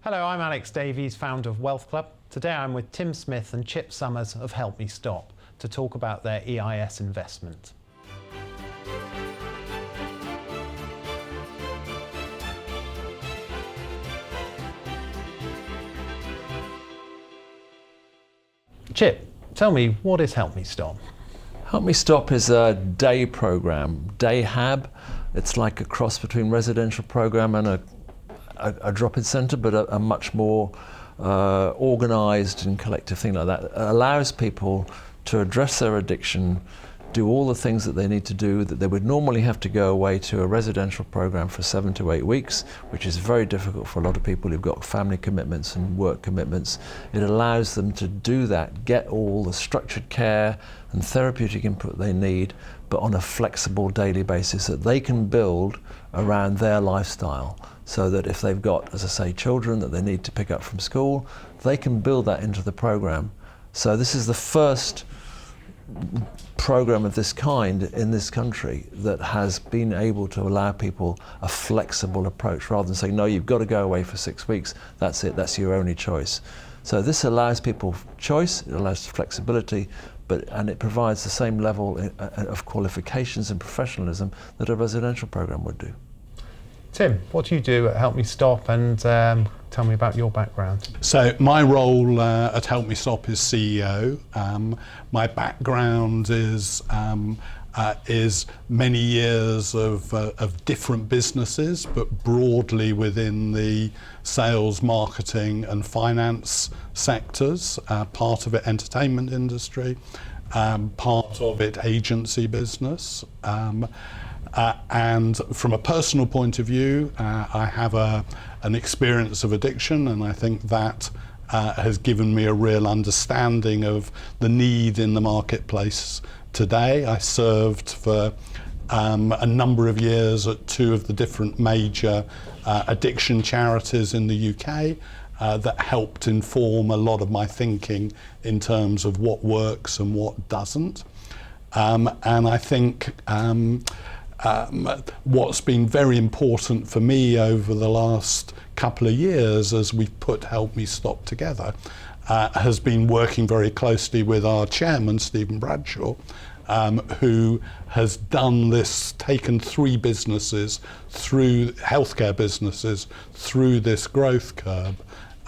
Hello, I'm Alex Davies, founder of Wealth Club. Today I'm with Tim Smith and Chip Summers of Help Me Stop to talk about their EIS investment. Chip, tell me, what is Help Me Stop? Help Me Stop is a day program, Dayhab. It's like a cross between residential program and a drop-in centre, but a much more organised and collective thing like that. It allows people to address their addiction, do all the things that they need to do that they would normally have to go away to a residential program for 7 to 8 weeks, which is very difficult for a lot of people who've got family commitments and work commitments. It allows them to do that, get all the structured care and therapeutic input they need, but on a flexible daily basis that they can build around their lifestyle. So that if they've got, as I say, children that they need to pick up from school, they can build that into the program. So this is the first program of this kind in this country that has been able to allow people a flexible approach rather than saying, no, you've got to go away for 6 weeks, that's it, that's your only choice. So this allows people choice, it allows flexibility, and it provides the same level of qualifications and professionalism that a residential program would do. Tim, what do you do at Help Me Stop, and tell me about your background? So my role at Help Me Stop is CEO. My background is many years of different businesses, but broadly within the sales, marketing and finance sectors, part of it entertainment industry, part of it agency business. And from a personal point of view, I have an experience of addiction, and I think that has given me a real understanding of the need in the marketplace today. I served for a number of years at 2 of the different major addiction charities in the UK that helped inform a lot of my thinking in terms of what works and what doesn't. And I think what's been very important for me over the last couple of years as we've put Help Me Stop together has been working very closely with our chairman, Stephen Bradshaw, who has done this, taken 3 businesses through, healthcare businesses, through this growth curve,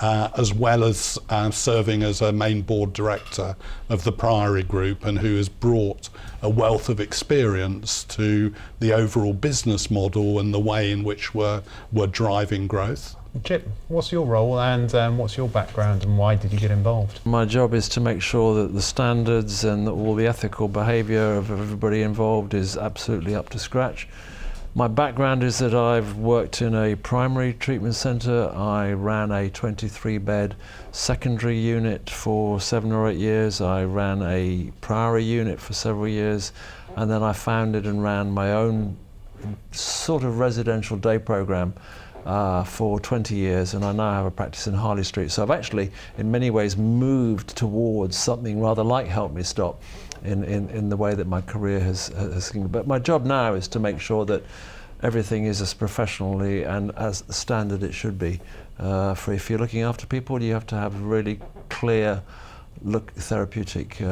as well as serving as a main board director of the Priory Group, and who has brought a wealth of experience to the overall business model and the way in which we're driving growth. Chip, what's your role, and what's your background, and why did you get involved? My job is to make sure that the standards and all the ethical behaviour of everybody involved is absolutely up to scratch. My background is that I've worked in a primary treatment centre. I ran a 23-bed secondary unit for 7 or 8 years. I ran a Priory unit for several years, and then I founded and ran my own sort of residential day programme for 20 years, and I now have a practice in Harley Street. So I've actually, in many ways, moved towards something rather like Help Me Stop in the way that my career has been. But my job now is to make sure that everything is as professionally and as standard it should be. For if you're looking after people, you have to have really clear therapeutic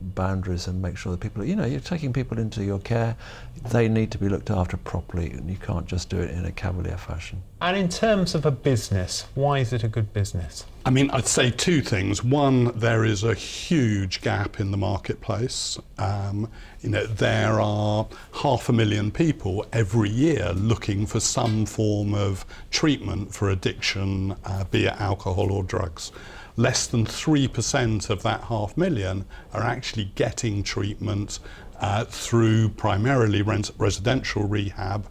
boundaries and make sure that people, you're taking people into your care, they need to be looked after properly, and you can't just do it in a cavalier fashion. And in terms of a business, why is it a good business? I mean, I'd say 2 things. One, there is a huge gap in the marketplace. There are 500,000 people every year looking for some form of treatment for addiction, be it alcohol or drugs. Less than 3% of that 500,000 are actually getting treatment through primarily residential rehab,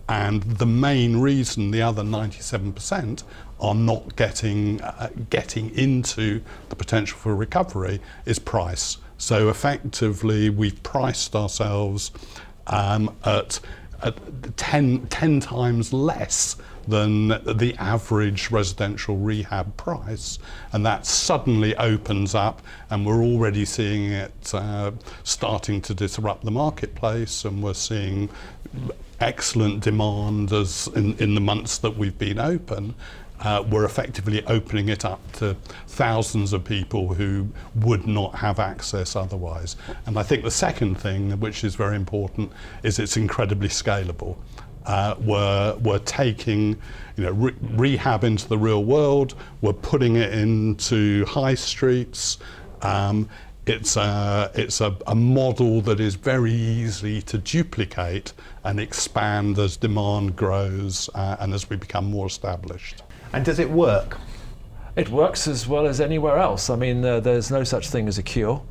and the main reason the other 97% are not getting into the potential for recovery is price. So effectively, we've priced ourselves at 10 times less than the average residential rehab price, and that suddenly opens up, and we're already seeing it starting to disrupt the marketplace, and we're seeing excellent demand as in the months that we've been open. we're effectively opening it up to thousands of people who would not have access otherwise. And I think the second thing, which is very important, is it's incredibly scalable. We're taking, rehab into the real world. We're putting it into high streets. It's a model that is very easy to duplicate and expand as demand grows and as we become more established. And does it work? It works as well as anywhere else. I mean, there's no such thing as a cure.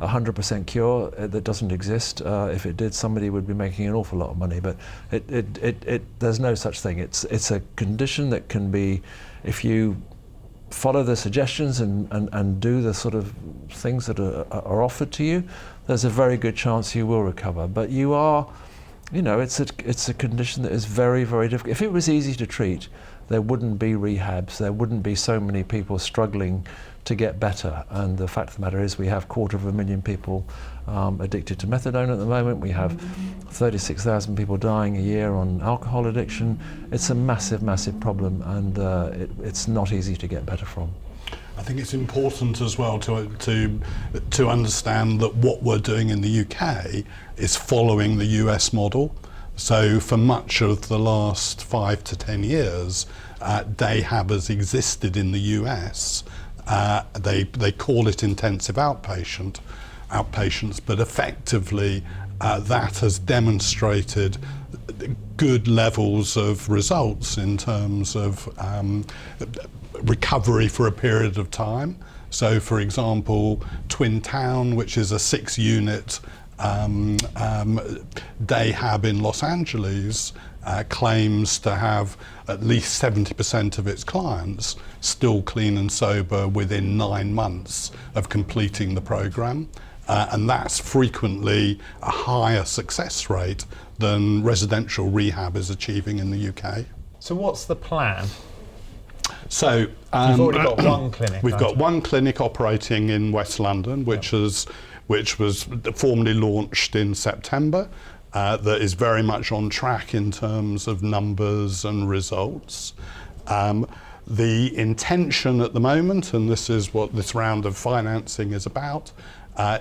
100% cure, that doesn't exist. If it did, somebody would be making an awful lot of money, but there's no such thing. It's a condition that can be, if you follow the suggestions and do the sort of things that are offered to you, there's a very good chance you will recover. But you are, it's a condition that is very, very difficult. If it was easy to treat, there wouldn't be rehabs, there wouldn't be so many people struggling to get better. And the fact of the matter is we have 250,000 people addicted to methadone at the moment. We have 36,000 people dying a year on alcohol addiction. It's a massive, massive problem, and it's not easy to get better from. I think it's important as well to understand that what we're doing in the UK is following the US model. So for much of the last 5 to 10 years, Dayhab has existed in the US. They call it intensive outpatients, but effectively that has demonstrated good levels of results in terms of recovery for a period of time. So for example, Twin Town, which is a 6-unit Dayhab in Los Angeles, claims to have at least 70% of its clients still clean and sober within 9 months of completing the program. And that's frequently a higher success rate than residential rehab is achieving in the UK. So what's the plan? So you've already got one clinic. We've got one clinic operating in West London, which was formally launched in September. That is very much on track in terms of numbers and results. The intention at the moment, and this is what this round of financing is about,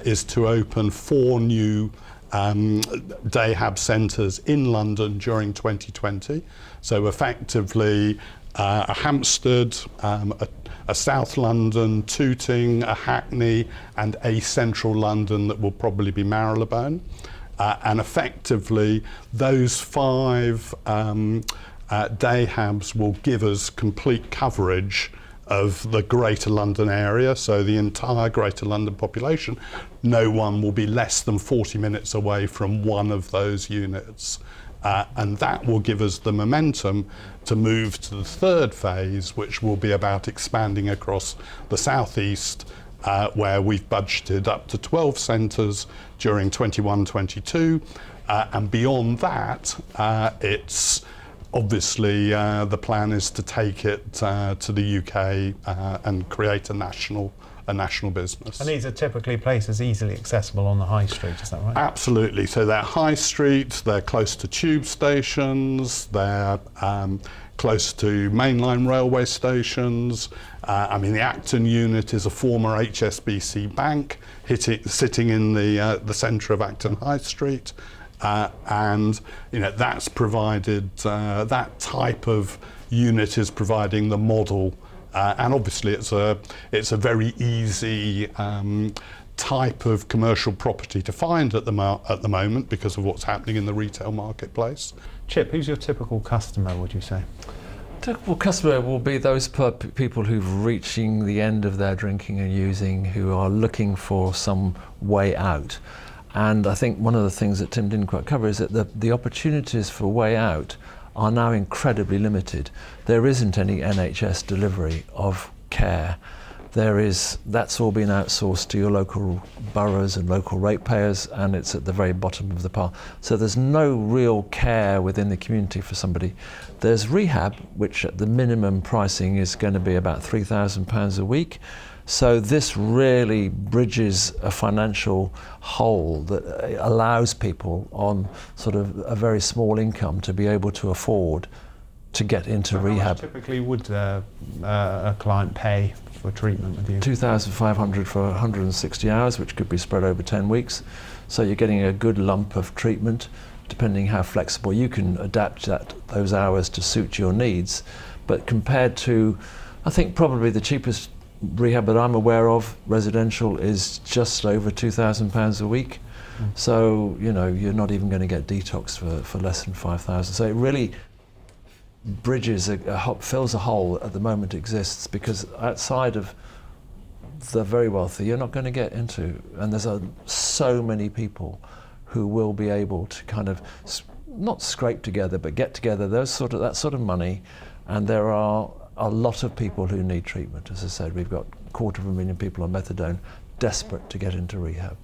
is to open 4 new Dayhab centres in London during 2020. So effectively a Hampstead, a South London, Tooting, a Hackney, and a Central London that will probably be Marylebone. And effectively, those 5 Dayhabs will give us complete coverage of the Greater London area, so the entire Greater London population. No one will be less than 40 minutes away from one of those units. And that will give us the momentum to move to the 3rd phase, which will be about expanding across the southeast, where we've budgeted up to 12 centres during 21-22, and beyond that, it's obviously the plan is to take it to the UK and create a national business. And these are typically places easily accessible on the high street, is that right? Absolutely. So they're high street, they're close to tube stations, they're close to mainline railway stations. The Acton unit is a former HSBC bank sitting in the centre of Acton High Street. And that's provided, that type of unit is providing the model. And obviously it's a very easy type of commercial property to find at the moment because of what's happening in the retail marketplace. Chip, who's your typical customer, would you say? Typical customer will be those people who've reaching the end of their drinking and using, who are looking for some way out. And I think one of the things that Tim didn't quite cover is that the opportunities for way out are now incredibly limited. There isn't any NHS delivery of care. That's all been outsourced to your local boroughs and local ratepayers, and it's at the very bottom of the pile. So there's no real care within the community for somebody. There's rehab, which at the minimum pricing is going to be about £3,000 a week. So this really bridges a financial hole that allows people on sort of a very small income to be able to afford to get into So how much rehab. typically would a client pay for treatment with you? 2,500 for 160 hours, which could be spread over 10 weeks. So you're getting a good lump of treatment, depending how flexible you can adapt those hours to suit your needs. But compared to, I think probably the cheapest rehab that I'm aware of, residential, is just over £2,000 a week. So, you know, you're not even going to get detox for less than 5,000. So it really bridges, fills a hole that at the moment exists, because outside of the very wealthy, you're not going to get into, and there's so many people who will be able to kind of not scrape together, but get together that sort of money. And there are a lot of people who need treatment. As I said, we've got 250,000 people on methadone, desperate to get into rehab.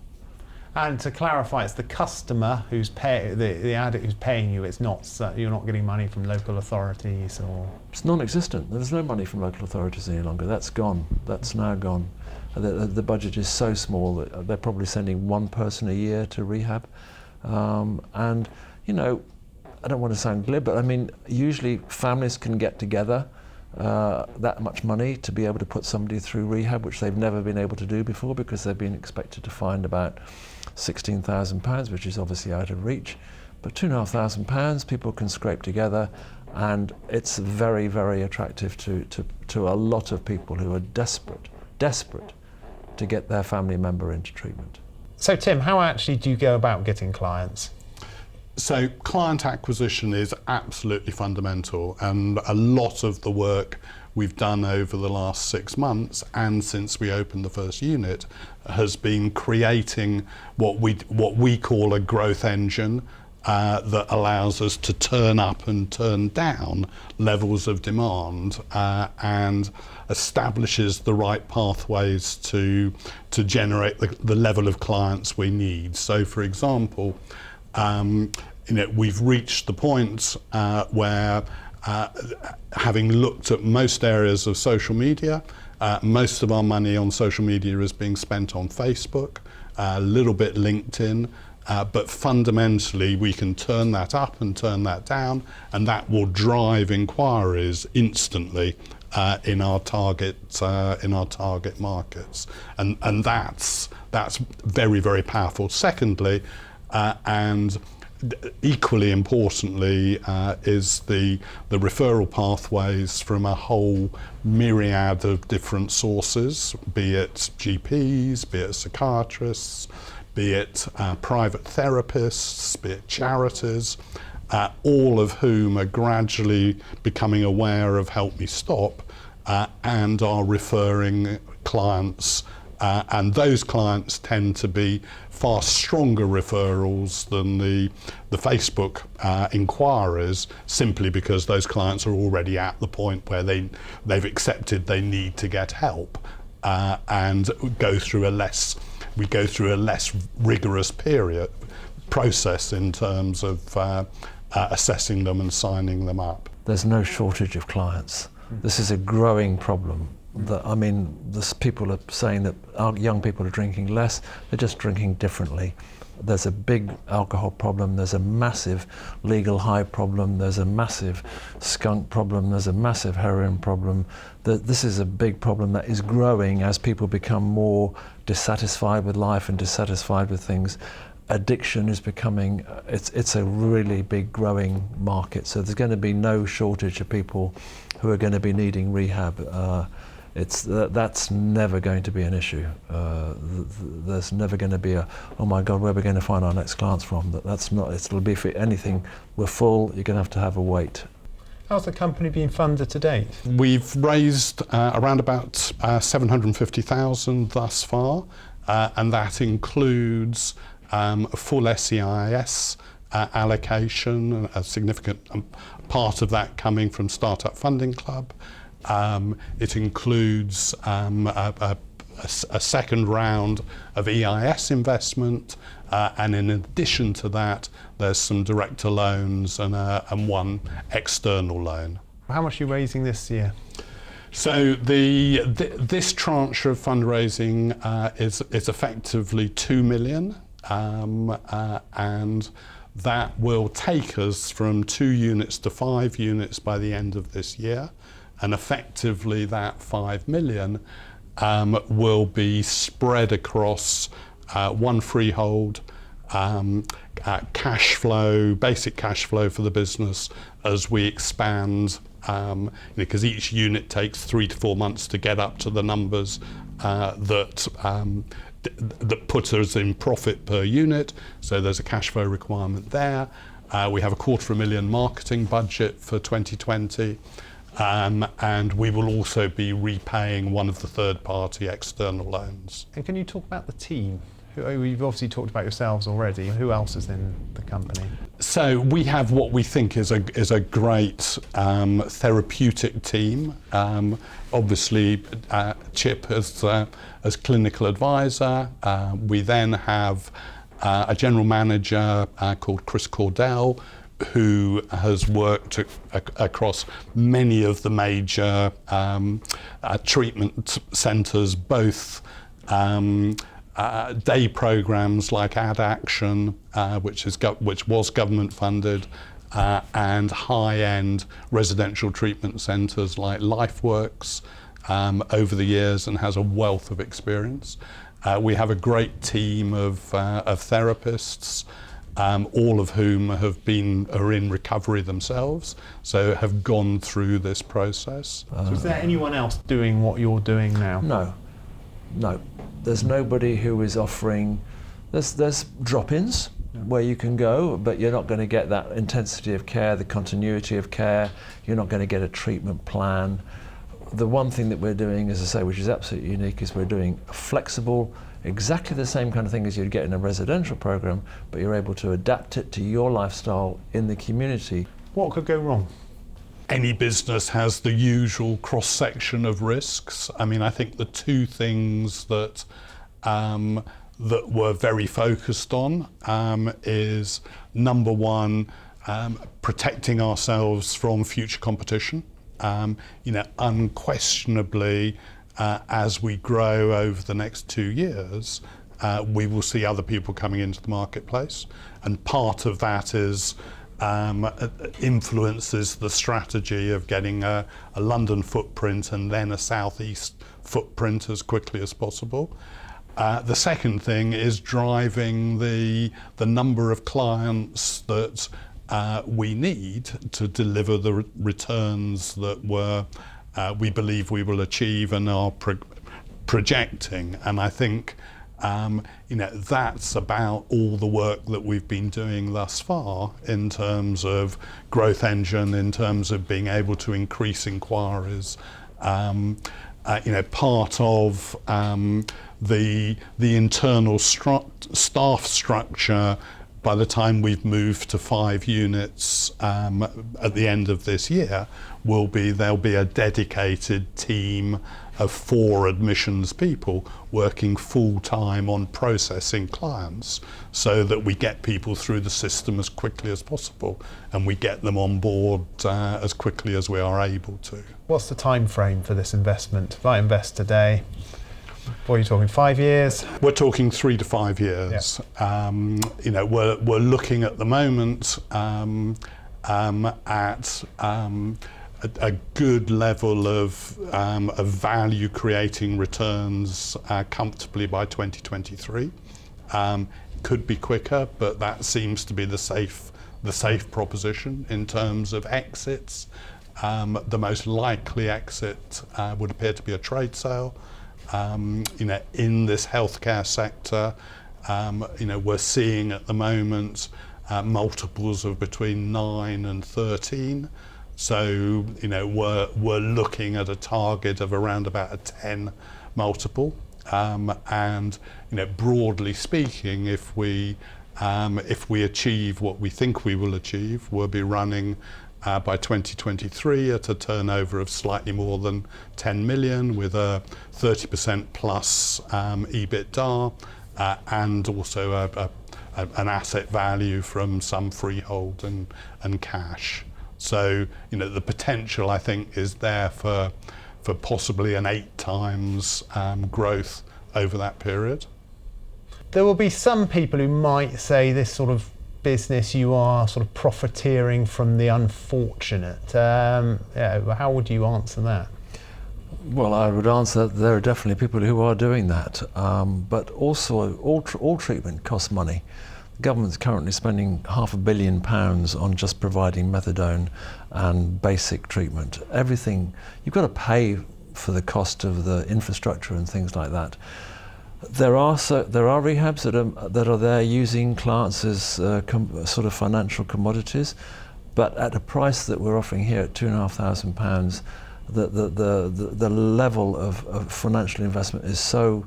And to clarify, it's the customer who's the addict who's paying you. It's not you're not getting money from local authorities or. It's non-existent. There's no money from local authorities any longer. That's gone. That's now gone. The budget is so small that they're probably sending one person a year to rehab. And you know, I don't want to sound glib, but I mean, usually families can get together that much money to be able to put somebody through rehab, which they've never been able to do before, because they've been expected to find about £16,000, which is obviously out of reach. But £2,500 people can scrape together, and it's very, very attractive to a lot of people who are desperate to get their family member into treatment. So Tim, how actually do you go about getting clients? So client acquisition is absolutely fundamental, and a lot of the work we've done over the last 6 months and since we opened the first unit has been creating what we call a growth engine that allows us to turn up and turn down levels of demand and establishes the right pathways to generate the level of clients we need. So, for example, you know, we've reached the point where, having looked at most areas of social media, most of our money on social media is being spent on Facebook, a little bit LinkedIn, but fundamentally we can turn that up and turn that down, and that will drive inquiries instantly in our target markets, and that's very, very powerful. Secondly, and equally importantly, is the referral pathways from a whole myriad of different sources, be it GPs, be it psychiatrists, be it private therapists, be it charities, all of whom are gradually becoming aware of Help Me Stop and are referring clients. And those clients tend to be far stronger referrals than the Facebook inquiries, simply because those clients are already at the point where they've accepted they need to get help and go through a less rigorous process in terms of assessing them and signing them up. There's no shortage of clients. This is a growing problem. I mean, people are saying that our young people are drinking less, they're just drinking differently. There's a big alcohol problem, there's a massive legal high problem, there's a massive skunk problem, there's a massive heroin problem. This is a big problem that is growing as people become more dissatisfied with life and dissatisfied with things. Addiction is becoming, it's a really big growing market, so there's going to be no shortage of people who are going to be needing rehab. That's never going to be an issue. There's never going to be oh my God, where are we going to find our next clients from? That's not. It'll be for anything. We're full. You're going to have a wait. How's the company been funded to date? We've raised around about 750,000 thus far, and that includes a full EIS allocation, a significant part of that coming from Startup Funding Club. It includes a second round of EIS investment, and in addition to that, there's some director loans and one external loan. How much are you raising this year? So this tranche of fundraising is effectively 2 million, and That will take us from 2 units to 5 units by the end of this year, and effectively that 5 million will be spread across one freehold, cash flow, basic cash flow for the business as we expand, because each unit takes 3 to 4 months to get up to the numbers that put us in profit per unit. So there's a cash flow requirement there. We have a £250,000 marketing budget for 2020. And we will also be repaying one of the third-party external loans. And can you talk about the team? You've obviously talked about yourselves already. Who else is in the company? So we have what we think is a great therapeutic team. Obviously, Chip as clinical advisor. We then have a general manager called Chris Cordell, who has worked across many of the major treatment centres, both day programs like Ad Action, which was government funded, and high-end residential treatment centres like LifeWorks over the years, and has a wealth of experience. We have a great team of therapists, all of whom are in recovery themselves, so have gone through this process. So is there anyone else doing what you're doing now? No. There's nobody who is offering. There's drop-ins where you can go, but you're not going to get that intensity of care, the continuity of care. You're not going to get a treatment plan. The one thing that we're doing, as I say, which is absolutely unique, is we're doing flexible, exactly the same kind of thing as you'd get in a residential program, but you're able to adapt it to your lifestyle in the community. What could go wrong? Any business has the usual cross-section of risks. I mean, I think the two things that we're very focused on is, number one, protecting ourselves from future competition. Unquestionably, as we grow over the next 2 years, we will see other people coming into the marketplace, and part of that is influences the strategy of getting a London footprint and then a southeast footprint as quickly as possible. The second thing is driving the number of clients that we need to deliver the returns that we believe we will achieve and are projecting. And I think that's about all the work that we've been doing thus far in terms of growth engine, in terms of being able to increase inquiries. Part of the internal staff structure, by the time we've moved to 5 units at the end of this year, there'll be a dedicated team of 4 admissions people working full-time on processing clients, so that we get people through the system as quickly as possible and we get them on board as quickly as we are able to. What's the time frame for this investment? If I invest today, what are you talking, 5 years? We're talking 3 to 5 years. Yeah. We're looking at the moment at a good level of value creating returns comfortably by 2023. Could be quicker, but that seems to be the safe proposition in terms of exits. The most likely exit would appear to be a trade sale. In this healthcare sector, we're seeing at the moment multiples of between 9 and 13. So, we're looking at a target of around about a 10 multiple. And, broadly speaking, if we achieve what we think we will achieve, we'll be running by 2023 at a turnover of slightly more than 10 million with a 30% plus EBITDA and also an asset value from some freehold and cash. So, the potential, I think, is there for possibly an 8 times growth over that period. There will be some people who might say this sort of business, you are sort of profiteering from the unfortunate. How would you answer that? Well, I would answer that there are definitely people who are doing that, but also all treatment costs money. The government's currently spending £500 million on just providing methadone and basic treatment. Everything, you've got to pay for the cost of the infrastructure and things like that. There are rehabs that are there using clients as sort of financial commodities, but at a price that we're offering here at £2,500, the level of financial investment is so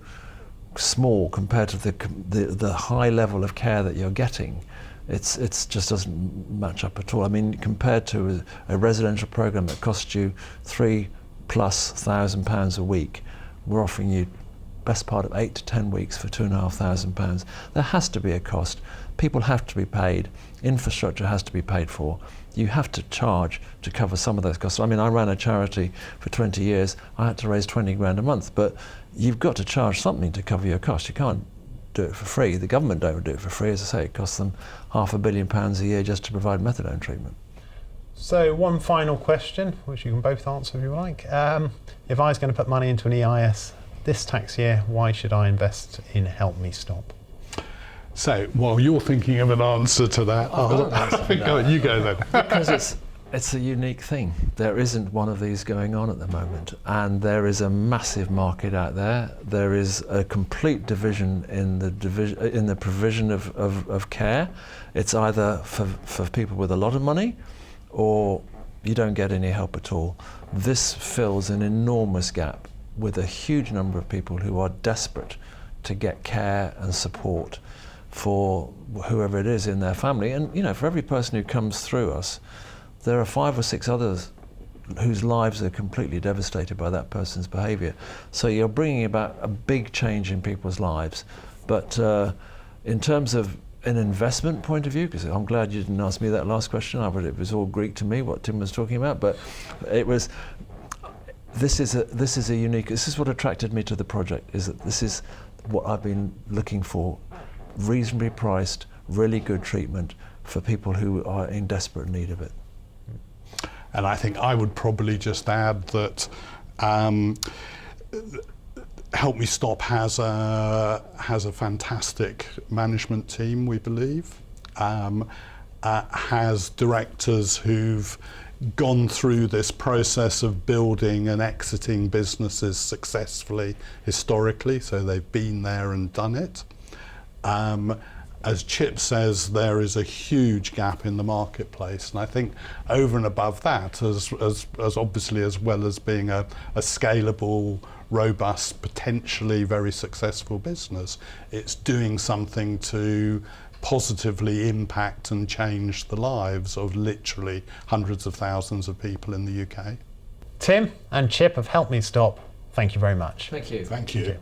small compared to the high level of care that you're getting. It's just doesn't match up at all. I mean, compared to a residential program that costs you £3,000+ a week, we're offering you best part of 8 to 10 weeks for £2,500. There has to be a cost. People have to be paid. Infrastructure has to be paid for. You have to charge to cover some of those costs. I mean, I ran a charity for 20 years. I had to raise 20 grand a month, but you've got to charge something to cover your costs. You can't do it for free. The government don't do it for free. As I say, it costs them £500 million a year just to provide methadone treatment. So one final question, which you can both answer if you like. If I was going to put money into an EIS this tax year, why should I invest in Help Me Stop? So while you're thinking of an answer to that, you go then. Because it's a unique thing. There isn't one of these going on at the moment, and there is a massive market out there. There is a complete division in the provision of care. It's either for people with a lot of money, or you don't get any help at all. This fills an enormous gap with a huge number of people who are desperate to get care and support for whoever it is in their family. And you know, for every person who comes through us, there are 5 or 6 others whose lives are completely devastated by that person's behaviour. So you're bringing about a big change in people's lives. But in terms of an investment point of view, because I'm glad you didn't ask me that last question, it was all Greek to me what Tim was talking about, but it was, this is what attracted me to the project, is that this is what I've been looking for: reasonably priced, really good treatment for people who are in desperate need of it. And I think I would probably just add that Help Me Stop has a fantastic management team, we believe, has directors who've gone through this process of building and exiting businesses successfully historically, so they've been there and done it. As Chip says, there is a huge gap in the marketplace, and I think over and above that, as obviously as well as being a scalable, robust, potentially very successful business, it's doing something to positively impact and change the lives of literally hundreds of thousands of people in the UK. Tim and Chip have Helped Me Stop. Thank you very much. Thank you. Thank you.